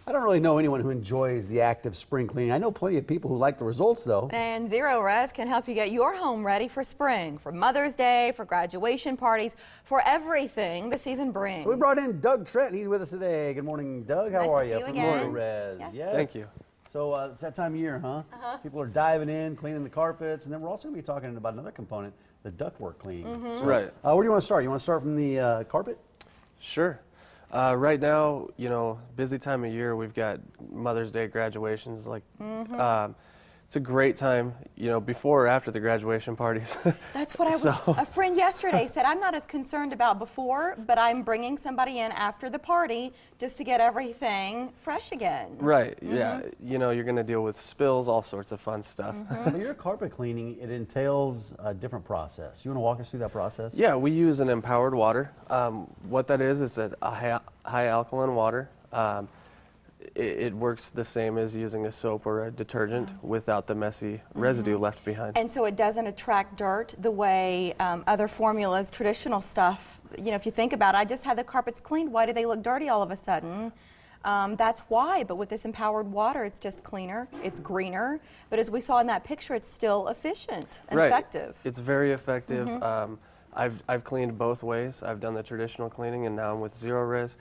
I don't really know anyone who enjoys the act of spring cleaning. I know plenty of people who like the results, though. And Zerorez can help you get your home ready for spring, for Mother's Day, for graduation parties, for everything the season brings. So we brought in Doug Trent. He's with us today. Good morning, Doug. How are you? Nice to see you again. Zerorez. Yeah. Yes. Thank you. So it's that time of year, huh? People are diving in, cleaning the carpets, and then we're also going to be talking about another component, the ductwork cleaning. So, Right. Where do you want to start? You want to start from the carpet? Sure. Right now, busy time of year. We've got Mother's Day graduations. It's a great time, before or after the graduation parties. That's what I was, a friend yesterday said, I'm not as concerned about before, but I'm bringing somebody in after the party just to get everything fresh again. Right, yeah. You're going to deal with spills, all sorts of fun stuff. But your carpet cleaning, it entails a different process. You want to walk us through that process? Yeah, we use an empowered water. What that is a high alkaline water. It works the same as using a soap or a detergent without the messy residue left behind. And so it doesn't attract dirt the way other formulas, traditional stuff, if you think about it, I just had the carpets cleaned. Why do they look dirty all of a sudden? That's why, but with this empowered water, it's just cleaner, it's greener, but as we saw in that picture, it's still efficient and effective. It's very effective. I've cleaned both ways. I've done the traditional cleaning, and now I'm with Zerorez.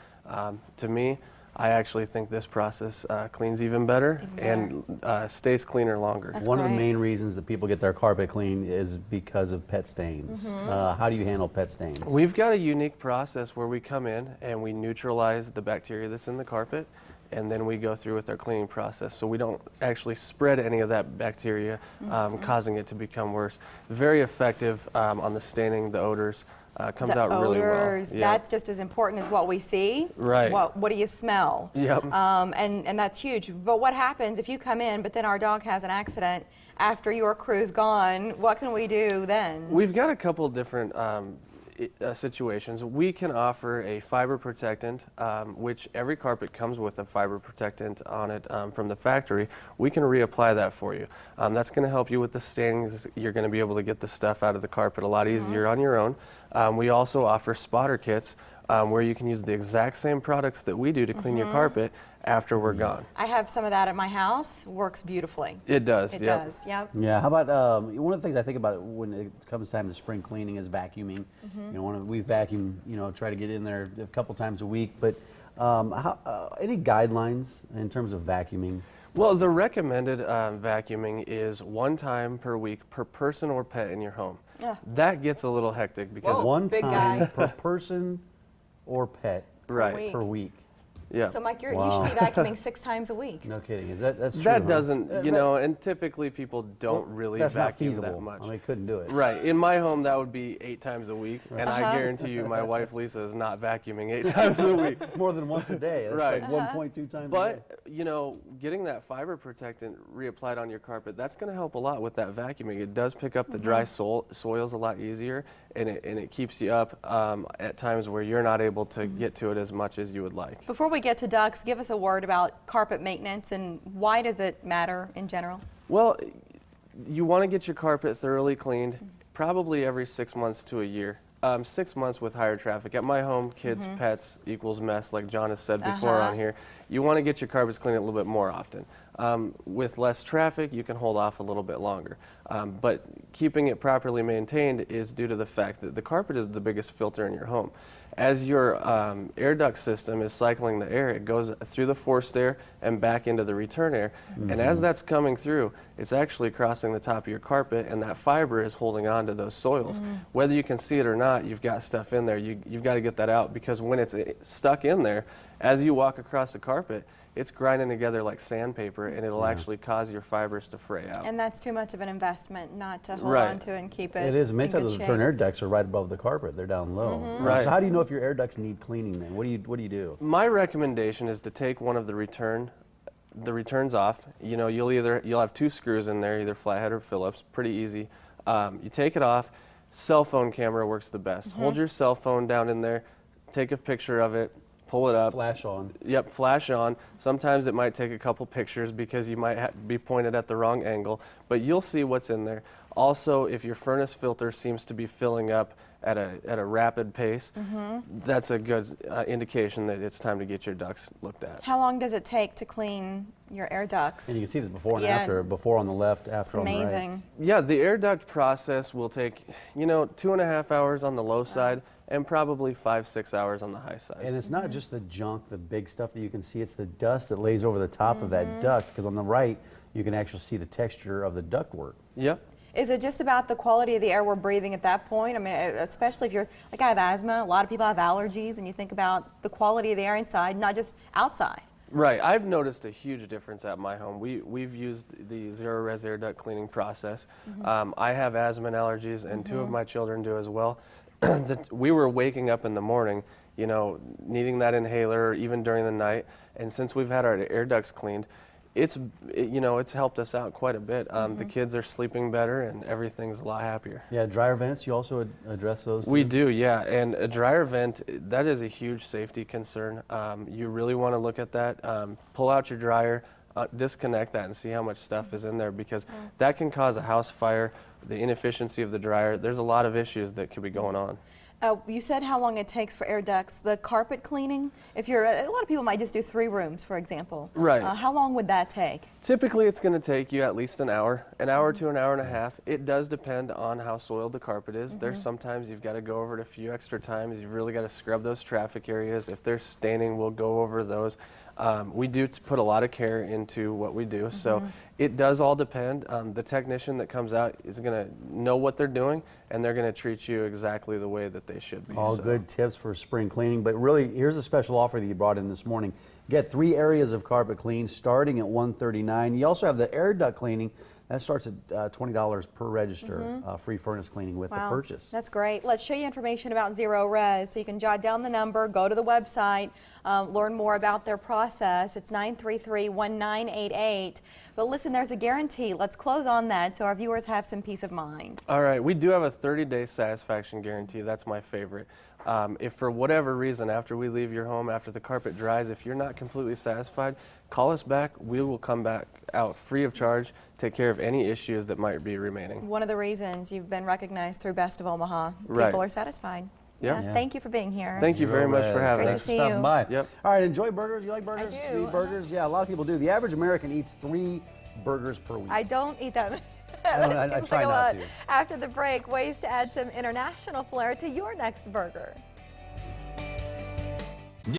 To me, I actually think this process cleans even better and stays cleaner longer. That's One of the great. main reasons that people get their carpet cleaned is because of pet stains. How do you handle pet stains? We've got a unique process where we come in and we neutralize the bacteria that's in the carpet, and then we go through with our cleaning process. So we don't actually spread any of that bacteria, causing it to become worse. Very effective on the staining, the odors. Comes out really well. That's just as important as what we see. Right. What do you smell? Yep. And that's huge. But what happens if you come in, but then our dog has an accident after your crew's gone? What can we do then? We've got a couple different situations. We can offer a fiber protectant, which every carpet comes with a fiber protectant on it from the factory. We can reapply that for you. That's going to help you with the stains. You're going to be able to get the stuff out of the carpet a lot easier on your own. We also offer spotter kits where you can use the exact same products that we do to clean your carpet after we're gone. I have some of that at my house. Works beautifully. It does. It does, yep. Yeah, how about, one of the things I think about when it comes time to spring cleaning is vacuuming. We vacuum, try to get in there a couple times a week, but any guidelines in terms of vacuuming? Well, the recommended vacuuming is 1 time per week per person or pet in your home. That gets a little hectic because Whoa, one big time guy. per person or pet right. per week. Yeah. So Mike, you should be vacuuming 6 times a week. No kidding. That's true? That huh? doesn't, and typically people don't really that's not vacuum feasible. that much. I mean, couldn't do it. Right. In my home, that would be 8 times a week, and I guarantee you, my wife Lisa is not vacuuming 8 times a week. More than once a day. That's Right. like 1.2 times a day. But getting that fiber protectant reapplied on your carpet, that's going to help a lot with that vacuuming. It does pick up the dry soils a lot easier, and it keeps you up at times where you're not able to get to it as much as you would like. Before we get to ducks, give us a word about carpet maintenance and why does it matter in general? Well, you want to get your carpet thoroughly cleaned probably every 6 months to a year. 6 months with higher traffic. At my home, kids, pets equals mess, like John has said before on here. You want to get your carpets cleaned a little bit more often. With less traffic, you can hold off a little bit longer. But keeping it properly maintained is due to the fact that the carpet is the biggest filter in your home. As your air duct system is cycling the air, it goes through the forced air and back into the return air. And as that's coming through, it's actually crossing the top of your carpet, and that fiber is holding on to those soils. Whether you can see it or not, you've got stuff in there. You've got to get that out, because when it's stuck in there, as you walk across the carpet, it's grinding together like sandpaper, and it'll actually cause your fibers to fray out. And that's too much of an investment not to hold on to and keep it. It is. Many in times good those shape. return air ducts are right above the carpet. They're down low. Right. So how do you know if your air ducts need cleaning then? What do you do? My recommendation is to take one of the returns off. You'll have 2 screws in there, either flathead or Phillips. Pretty easy. You take it off. Cell phone camera works the best. Hold your cell phone down in there, take a picture of it, pull it up. Flash on. Yep, flash on. Sometimes it might take a couple pictures because you might be pointed at the wrong angle, but you'll see what's in there. Also, if your furnace filter seems to be filling up at a rapid pace, that's a good indication that it's time to get your ducts looked at. How long does it take to clean your air ducts? And you can see this before and Yeah. after. Before on the left, after It's on the right. amazing. Yeah, the air duct process will take, 2.5 hours on the low side and probably 5-6 hours on the high side. And it's not just the junk, the big stuff that you can see, it's the dust that lays over the top of that duct, because on the right, you can actually see the texture of the ductwork. Yep. Is it just about the quality of the air we're breathing at that point? I mean, especially if you're, like I have asthma, a lot of people have allergies, and you think about the quality of the air inside, not just outside. Right. I've noticed a huge difference at my home. We've used the Zerorez air duct cleaning process. I have asthma and allergies, and 2 of my children do as well. We were waking up in the morning, needing that inhaler even during the night. And since we've had our air ducts cleaned, it's helped us out quite a bit. The kids are sleeping better, and everything's a lot happier. Yeah, dryer vents, you also address those too? We do, yeah. And a dryer vent, that is a huge safety concern. You really want to look at that. Pull out your dryer, disconnect that, and see how much stuff is in there, because that can cause a house fire, the inefficiency of the dryer. There's a lot of issues that could be going on. You said how long it takes for air ducts. The carpet cleaning, if you're, a lot of people might just do 3 rooms, for example. Right. How long would that take? Typically, it's going to take you at least an hour to an hour and a half. It does depend on how soiled the carpet is. There's sometimes you've got to go over it a few extra times. You've really got to scrub those traffic areas. If they're staining, we'll go over those. We do put a lot of care into what we do, so it does all depend. The technician that comes out is going to know what they're doing, and they're going to treat you exactly the way that they should be. All so. good tips for spring cleaning, but really, here's a special offer that you brought in this morning. Get 3 areas of carpet clean starting at $139. You also have the air duct cleaning. That starts at $20 per register, free furnace cleaning with the purchase. That's great. Let's show you information about Zerorez, so you can jot down the number, go to the website, learn more about their process. It's 933-1988. But listen, there's a guarantee. Let's close on that so our viewers have some peace of mind. All right, we do have a 30-day satisfaction guarantee. That's my favorite. If for whatever reason, after we leave your home, after the carpet dries, if you're not completely satisfied, call us back. We will come back out free of charge, take care of any issues that might be remaining. One of the reasons you've been recognized through Best of Omaha. Right. People are satisfied. Yep. Yeah. Thank you for being here. Thank you very much for having Great us. to see Stopping you. by. Yep. All right, enjoy burgers. You like burgers? do. You eat burgers? Yeah, a lot of people do. The average American eats 3 burgers per week. I don't eat that. I try not to. After the break, ways to add some international flair to your next burger.